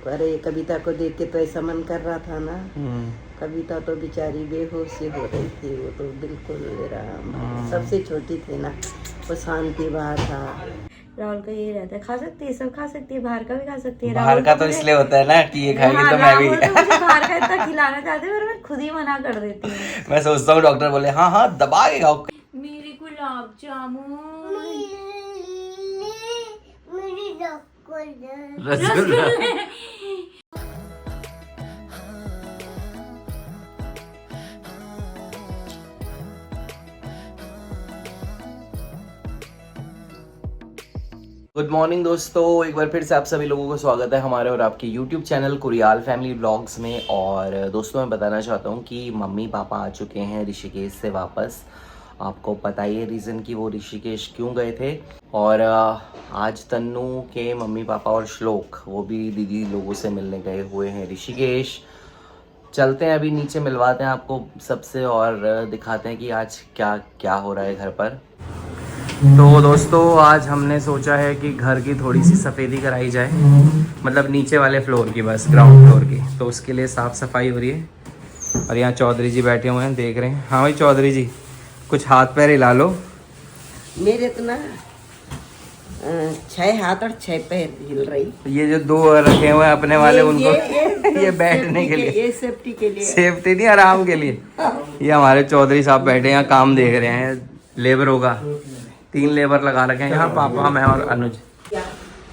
अरे कविता को देख के तो ऐसा मन कर रहा था ना। कविता तो बेचारी बेहोश ही हो रही थी, वो तो बिल्कुल राम सबसे छोटी थी ना, वो शांति बाहर था। राहुल का ये रहता है, खा सकती है, सब खा सकती है, बाहर का भी खा सकती है। बाहर का तो इसलिए होता है ना कि ये खाएगी तो मैं भी मुझे बाहर का इतना खिलाना चाहते हैं, मैं खुद ही मना कर देती हूँ। मैं सोचता हूँ डॉक्टर बोले हाँ हाँ दबा के खाओ। मेरी गुलाब जामुन, रसगुल्ला। गुड मॉर्निंग दोस्तों, एक बार फिर से आप सभी लोगों को स्वागत है हमारे और आपके YouTube चैनल कुरियाल फैमिली ब्लॉग्स में। और दोस्तों मैं बताना चाहता हूँ कि मम्मी पापा आ चुके हैं ऋषिकेश से वापस। आपको पता ही है रीज़न कि वो ऋषिकेश क्यों गए थे। और आज तन्नू के मम्मी पापा और श्लोक वो भी दीदी लोगों से मिलने गए हुए हैं ऋषिकेश। चलते हैं अभी नीचे, मिलवाते हैं आपको सबसे और दिखाते हैं कि आज क्या क्या हो रहा है घर पर। तो दोस्तों आज हमने सोचा है कि घर की थोड़ी सी सफ़ेदी कराई जाए, मतलब नीचे वाले फ्लोर की, बस ग्राउंड फ्लोर की। तो उसके लिए साफ़ सफाई हो रही है। और यहाँ चौधरी जी बैठे हुए हैं, देख रहे हैं। हाँ भाई चौधरी जी, कुछ हाथ पैर हिला लो। मेरे तो ना 6 हाथ और 6 पैर हिल रही। ये जो 2 रखे हुए हैं अपने वाले उनको ये बैठने के लिए, ये सेफ्टी के लिए, सेफ्टी नहीं आराम के लिए। ये हमारे चौधरी साहब बैठे हैं, काम देख रहे हैं लेबरों का। 3 लेबर लगा रखे हैं यहाँ, पापा मैं और अनुज।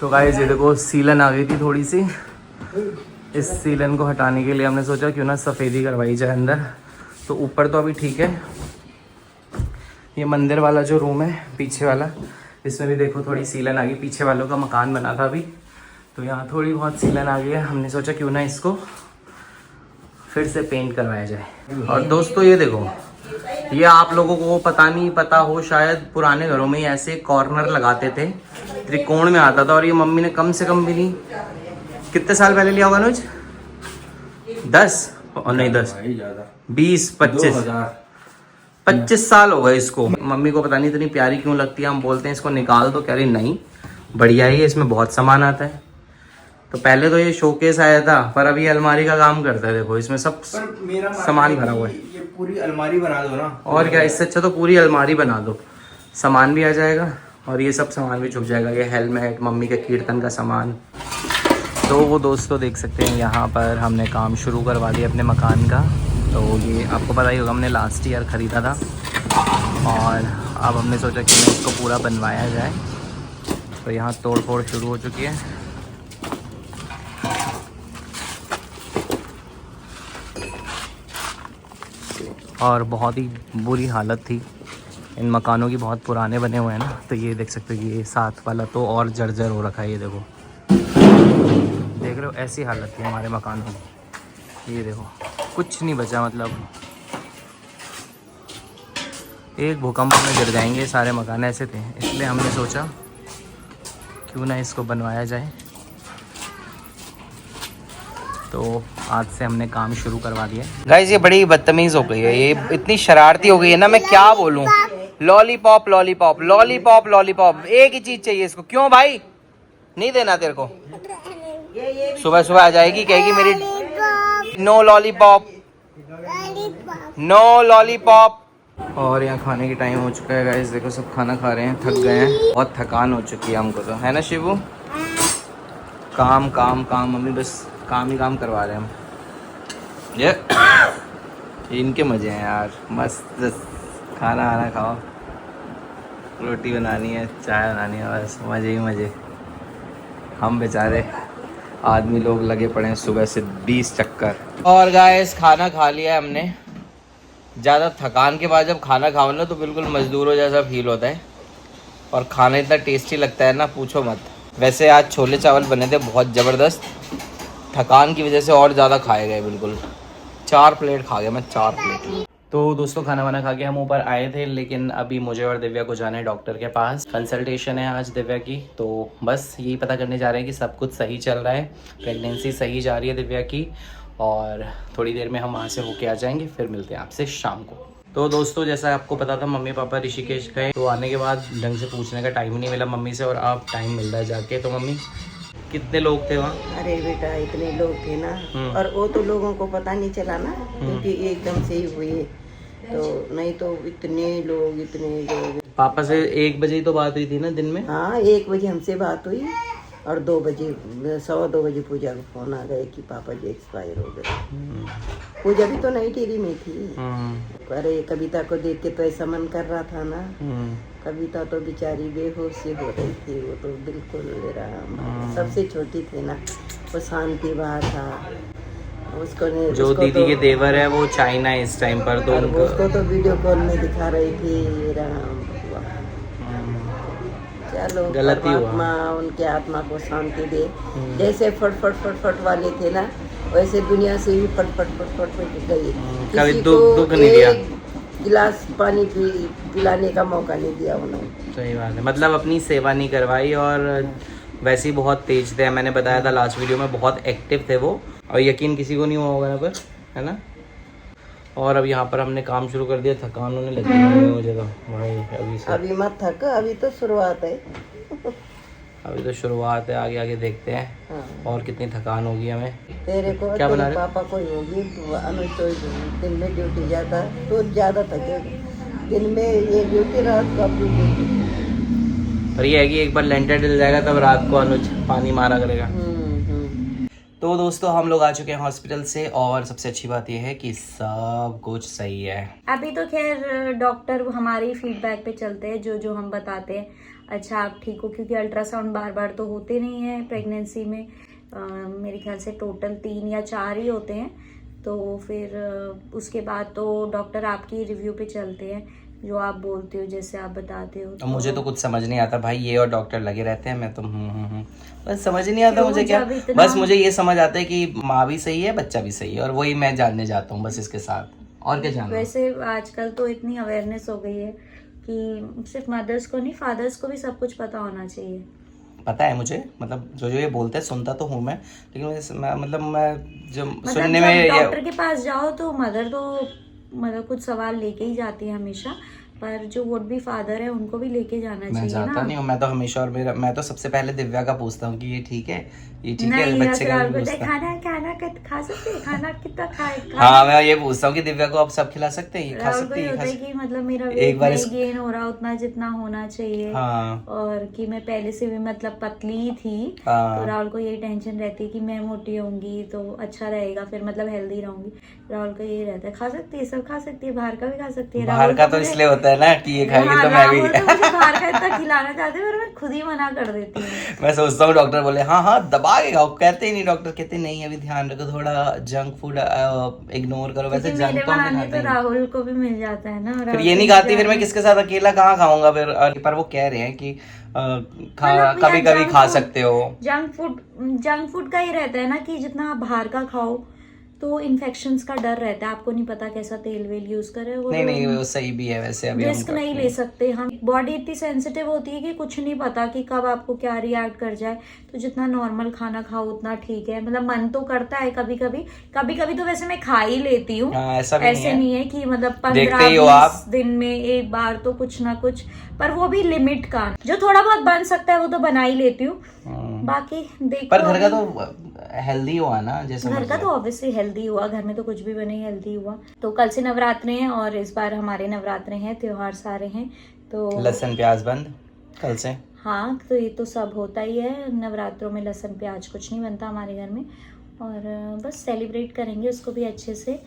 तो गाइस ये देखो सीलन आ गई थी थोड़ी सी, इस सीलन को हटाने के लिए हमने सोचा क्यों ना सफ़ेदी करवाई जाए अंदर। तो ऊपर तो अभी ठीक है, ये मंदिर वाला जो रूम है पीछे वाला, इसमें भी देखो थोड़ी सीलन आ गई। पीछे वालों का मकान बना था अभी, तो यहाँ थोड़ी बहुत सीलन आ गई है। हमने सोचा क्यों ना इसको फिर से पेंट करवाया जाए। और दोस्तों ये देखो, ये आप लोगों को पता नहीं पता हो शायद, पुराने घरों में ऐसे कॉर्नर लगाते थे, त्रिकोण में आता था। और ये मम्मी ने कम से कम भी नहीं, कितने साल पहले लिया होगा अनुज? 10 और नहीं 10 20 25 साल हो गए इसको। मम्मी को पता नहीं इतनी प्यारी क्यों लगती है। हम बोलते हैं इसको निकाल दो, कह रही नहीं बढ़िया ही है, इसमें बहुत सामान आता है। तो पहले तो ये शोकेस आया था, पर अभी अलमारी का काम करता है। देखो इसमें सब सामान भरा हुआ है। ये पूरी अलमारी बना दो ना। और क्या, इससे अच्छा तो पूरी अलमारी बना दो, सामान भी आ जाएगा और ये सब सामान भी छुप जाएगा। ये हेलमेट, मम्मी के कीर्तन का सामान। तो वो दोस्तों देख सकते हैं यहाँ पर हमने काम शुरू करवा दिया अपने मकान का। तो ये आपको पता ही होगा, हमने लास्ट ईयर ख़रीदा था और अब हमने सोचा कि इसको पूरा बनवाया जाए। तो यहाँ तोड़ फोड़ शुरू हो चुकी है। और बहुत ही बुरी हालत थी इन मकानों की, बहुत पुराने बने हुए हैं ना। तो ये देख सकते हो, ये साथ वाला तो और जर्जर हो रखा है। ये देखो, देख रहे हो ऐसी हालत थी हमारे मकानों की। ये देखो कुछ नहीं बचा, मतलब एक भूकंप में गिर जाएंगे सारे मकान, ऐसे थे। इसलिए हमने सोचा क्यों ना इसको बनवाया जाए। तो आज से हमने काम शुरू करवा दिया। गाइस ये बड़ी बदतमीज हो गई है, ये इतनी शरारती हो गई है ना, मैं क्या बोलूं। लॉलीपॉप लॉलीपॉप लॉलीपॉप लॉलीपॉप, एक ही चीज चाहिए इसको। क्यों भाई, नहीं देना तेरे को? सुबह सुबह आ जाएगी, कहेगी मेरी नो लॉलीपॉप, नो लॉलीपॉप। और यहाँ खाने की टाइम हो चुका है गाइस, देखो सब खाना खा रहे हैं, थक गए हैं, बहुत थकान हो चुकी है हमको तो, है ना शिवू? काम काम काम, मम्मी बस काम ही काम करवा रहे हैं हम। ये इनके मज़े हैं यार, मस्त खाना आना खाओ, रोटी बनानी है, चाय बनानी है, बस मज़े ही मज़े। हम बेचारे आदमी लोग लगे पड़े हैं सुबह से 20 चक्कर। और गाइस खाना खा लिया है हमने। ज़्यादा थकान के बाद जब खाना खाओ ना तो बिल्कुल मज़दूरों जैसा फील होता है। और खाना इतना टेस्टी लगता है ना, पूछो मत। वैसे आज छोले चावल बने थे बहुत ज़बरदस्त, थकान की वजह से और ज़्यादा खाए गए, बिल्कुल 4 प्लेट खा गया मैं, 4 प्लेट। तो दोस्तों खाना वाना खा के हम ऊपर आए थे, लेकिन अभी मुझे और दिव्या को जाना है डॉक्टर के पास। कंसल्टेशन है आज दिव्या की, तो बस यही पता करने जा रहे हैं कि सब कुछ सही चल रहा है, प्रेगनेंसी सही जा रही है दिव्या की। और थोड़ी देर में हम वहाँ से होके आ जाएंगे, फिर मिलते हैं आपसे शाम को। तो दोस्तों जैसा आपको पता था, मम्मी पापा ऋषिकेश गए, तो आने के बाद ढंग से पूछने का टाइम नहीं मिला मम्मी से, और अब टाइम मिल रहा है जाके। तो मम्मी कितने लोग थे वहाँ? अरे बेटा इतने लोग थे ना, और वो तो लोगों को पता नहीं चला ना, क्योंकि एकदम से ही हुए, तो नहीं तो इतने लोग। पापा से 1 बजे ही तो बात हुई थी ना दिन में? हाँ 1 बजे हमसे बात हुई, और 2 बजे 2:15 बजे पूजा का फोन आ गया कि पापा जी एक्सपायर हो गए। पूजा भी तो नई टिहरी में थी। अरे कविता को देख के तो ऐसा मन कर रहा था ना, कविता तो बेचारी बेहोश ही हो रही थी, वो तो बिल्कुल सबसे छोटी थी ना, वो शांति बाहर था उसको जो उसको दीदी तो, के देवर है वो चाइना है इस टाइम पर, तो और उनको उसको तो वीडियो कॉल में दिखा रही थी। राम चलो गलती हुआ। परमात्मा उनके आत्मा को शांति दे। जैसे फट वाले थे ना, वैसे दुनिया से भी फट गई। कभी किसी दुख को नहीं दिया। एक गिलास पानी पिलाने का मौका नहीं दिया उन्होंने। सही बात है, मतलब अपनी सेवा नहीं करवाई, और वैसे ही बहुत तेज थे, मैंने बताया था लास्ट वीडियो में, बहुत एक्टिव थे वो, और यकीन किसी को नहीं हुआ होगा यहाँ पर, है ना। और अब यहाँ पर हमने काम शुरू कर दिया, थकान होने लगी है मुझे तो भाई अभी मत थक, अभी तो शुरुआत है। अभी तो शुरुआत है, आगे आगे देखते हैं। हाँ। और कितनी थकान होगी हमें। तेरे को क्या बना तेरे रहे? पापा को ही होगी, अनुज तो दिन में ड्यूटी जाता, तो ज्यादा थकेगा दिन में, ये ड्यूटी रात को अपनी ड्यूटी। पर ये है कि एक बार लेंटर डल जाएगा तब रात को अनुज पानी मारा करेगा। तो दोस्तों हम लोग आ चुके हैं हॉस्पिटल से, और सबसे अच्छी बात यह है कि सब कुछ सही है। अभी तो खैर डॉक्टर हमारी फीडबैक पे चलते हैं, जो हम बताते हैं। अच्छा आप ठीक हो, क्योंकि अल्ट्रासाउंड बार तो होते नहीं है प्रेगनेंसी में, मेरे ख्याल से टोटल 3 या 4 ही होते हैं। तो फिर उसके बाद तो डॉक्टर आपकी रिव्यू पे चलते हैं, जो आप बोलते हो, जैसे आप बताते हो। तो मुझे तो कुछ समझ नहीं आता भाई, ये और डॉक्टर लगे रहते हैं, मैं तो बस समझ नहीं आता मुझे क्या। बस मुझे ये समझ आता है कि माँ भी सही है, बच्चा भी सही है, और वही मैं जानने जाता हूँ बस इसके साथ, और क्या जानना। वैसे आजकल तो इतनी अवेयरनेस हो गई है कि सिर्फ मदर्स को नहीं, फादर्स को भी सब कुछ पता होना चाहिए। पता है मुझे, मतलब जो ये मुझे सुनता तो हूँ मैं, लेकिन मैं जो सुनने में डॉक्टर के पास जाओ तो मदर तो मतलब कुछ सवाल लेके ही जाती है हमेशा, पर जो वुड बी फादर है उनको भी लेके जाना चाहिए ना। मैं जाता नहीं हूँ, मैं तो हमेशा, और मैं तो सबसे पहले दिव्या का पूछता हूँ कि ये ठीक है, ये ठीक है, नहीं, बच्चे का भी पूछता हूँ। खाना खा सकते हैं, खाना कितना खाए। हाँ मैं ये पूछता हूँ कि दिव्या को आप सब खिला सकते हैं, खा सकते हैं, कि मतलब मेरा एक बार वेट गेन हो रहा उतना जितना होना चाहिए। हाँ। और कि मैं पहले से भी मतलब पतली थी। हाँ। तो राहुल को यही टेंशन रहती है कि मैं मोटी होंगी तो अच्छा रहेगा, फिर मतलब हेल्दी रहूंगी। राहुल को यही रहता है, खा सकती है, सब खा सकती है, बाहर का भी खा सकती है। बाहर का तो इसलिए होता है ना कि ये खाएगी तो मैं भी बाहर का इतना खिलाना चाहते हैं, मैं खुद ही मना कर देती हूँ। मैं सोचता हूँ डॉक्टर बोले हाँ दबा के खाओ, कहते ही नहीं, डॉक्टर कहते नहीं अभी ध्यान रखो, थोड़ा जंक फूड इग्नोर करो। वैसे मेरे जंक तो बहाने तो राहुल को भी मिल जाता है ना। फिर ये नहीं खाती, फिर मैं किसके साथ अकेला कहाँ खाऊंगा फिर। पर वो कह रहे हैं कि कभी कभी खा सकते हो। जंक फूड का ही रहता है ना कि जितना आप बाहर का खाओ तो इन्फेक्शंस का डर रहता है। आपको नहीं पता कैसा तेल वेल यूज करे, वो नहीं वो सही भी है वैसे। अभी रिस्क नहीं ले सकते हम, बॉडी इतनी सेंसिटिव होती है कि कुछ नहीं पता कि कब आपको क्या रिएक्ट कर जाए। तो जितना नॉर्मल खाना खाओ उतना ठीक है। मतलब मन तो करता है कभी कभी तो वैसे मैं खा ही लेती हूँ, ऐसे नहीं है कि मतलब 15-20 दिन में एक बार तो कुछ ना कुछ, पर वो भी लिमिट का, जो थोड़ा बहुत बन सकता है वो तो बना ही लेती हूँ। बाकी देखो, पर घर का तो हेल्दी हुआ ना, जैसे घर का तो ऑब्वियसली हेल्दी हुआ, घर में तो कुछ भी बने हेल्दी हुआ। तो कल से नवरात्रे हैं, और इस बार हमारे नवरात्रे हैं, त्योहार सारे हैं, तो लहसुन प्याज बंद कल से। हाँ तो ये तो सब होता ही है, नवरात्रों में लहसुन प्याज कुछ नहीं बनता हमारे घर में, और बस सेलिब्रेट करेंगे उसको भी अच्छे से।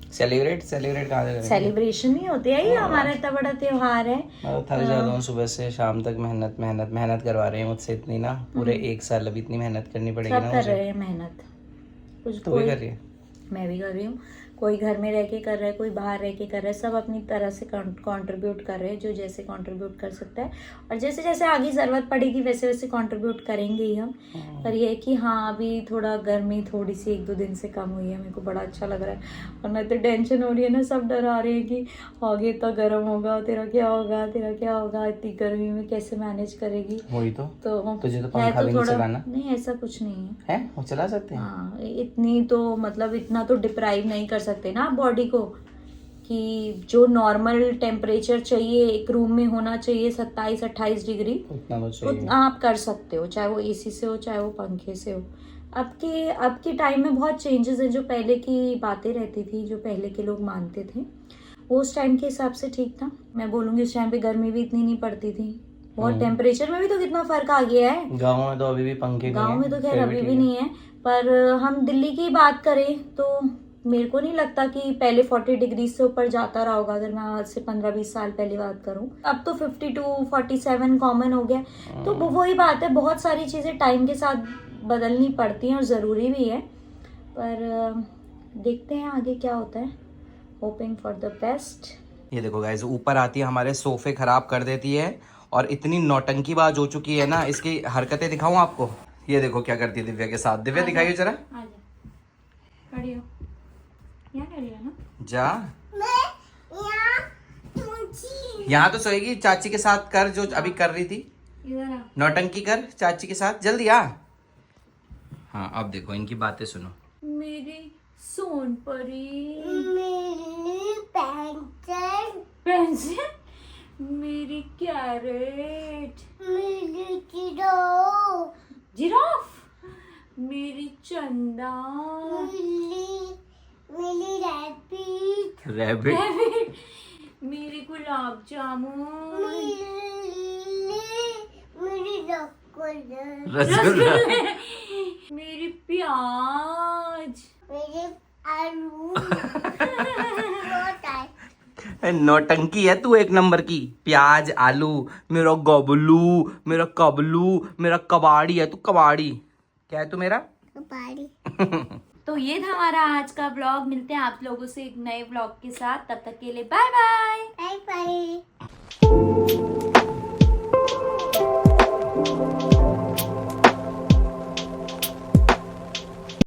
सेलिब्रेट कहाँ से? सेलिब्रेशन ही होती है, ये हमारा इतना बड़ा त्योहार है। मैं थक जाता हूँ सुबह से शाम तक, मेहनत करवा रहे हैं मुझसे इतनी ना, पूरे 1 साल अभी इतनी मेहनत करनी पड़ेगी ना। सब कर रहे हैं मेहनत, कुछ तो भी कर रही है, मैं भी कर रही हूँ। कोई घर में रह के कर रहा है, कोई बाहर रह के कर रहा है, सब अपनी तरह से कंट्रीब्यूट कर रहे हैं, जो जैसे कंट्रीब्यूट कर सकता है। और जैसे जैसे आगे ज़रूरत पड़ेगी वैसे वैसे कंट्रीब्यूट करेंगे ही हम। पर ये है कि हाँ अभी थोड़ा गर्मी थोड़ी सी 1-2 दिन से कम हुई है, मेरे को बड़ा अच्छा लग रहा है। और मैं तो टेंशन हो रही है ना, सब डरा रहे हैं कि आगे इतना गर्म होगा, तेरा क्या होगा, इतनी गर्मी में कैसे मैनेज करेगी। वही तो तुझे तो है पंखा तो भी नहीं चलाना नहीं, ऐसा कुछ नहीं है, वो चला सकते हैं। हाँ इतनी तो मतलब इतना तो डिप्राइव नहीं कर सकते ना आप बॉडी को कि जो नॉर्मल टेम्परेचर चाहिए एक रूम में होना चाहिए 27-28 डिग्री, उतना तो चाहिए। उतना आप कर सकते हो, चाहे वो एसी से हो चाहे वो पंखे से हो। अब के टाइम में बहुत चेंजेस हैं। जो पहले की बातें रहती थी, जो पहले के लोग मानते थे, वो उस टाइम के हिसाब से ठीक था। मैं बोलूँगी उस टाइम पे गर्मी भी इतनी नहीं पड़ती थी, बहुत टेम्परेचर में भी तो कितना फर्क आ गया है। गाँव में तो अभी भी पंखे गाँव में तो खैर अभी भी नहीं है, पर हम दिल्ली की बात करें तो मेरे को नहीं लगता कि पहले 40 डिग्री से ऊपर जाता रहा होगा, अगर मैं आज से 15-20 साल पहले बात करूं। अब तो 52-47 कॉमन हो गया। तो वही बात है, बहुत सारी चीज़ें टाइम के साथ बदलनी पड़ती हैं और ज़रूरी भी है, पर देखते हैं आगे क्या होता है। Hoping for the best. ये देखो गाइस, ऊपर आती है हमारे सोफे खराब कर देती है और इतनी नौटंकीबाज हो चुकी है ना, इसकी हरकतें दिखाऊं आपको। ये देखो क्या करती है दिव्या के साथ। दिव्या दिखाइए जरा। खड़ी हो, यहाँ खड़ी हो ना। जा, यहाँ तो सोएगी। चाची के साथ कर जो अभी कर रही थी, नौटंकी कर चाची के साथ, जल्दी आ। हाँ अब देखो इनकी बातें सुनो। मेरी सोन परी, मेरी पेंसिल, मेरी कैरेट, मेरी जिराफ, मेरी चंदा, मेरी रैबिट, मेरी गुलाब जामुन, मेरी रसगुल्ला, मेरी प्याज, मेरे आलू नौटंकी है तू एक नंबर की। प्याज आलू, मेरा गबलू, मेरा कबलू, मेरा कबाड़ी है तू, कबाड़ी। क्या है तू मेरा? पारी। तो ये था हमारा आज का व्लॉग। मिलते हैं आप लोगों से एक नए व्लॉग के साथ, तब तक के लिए बाय बाय। Bye bye.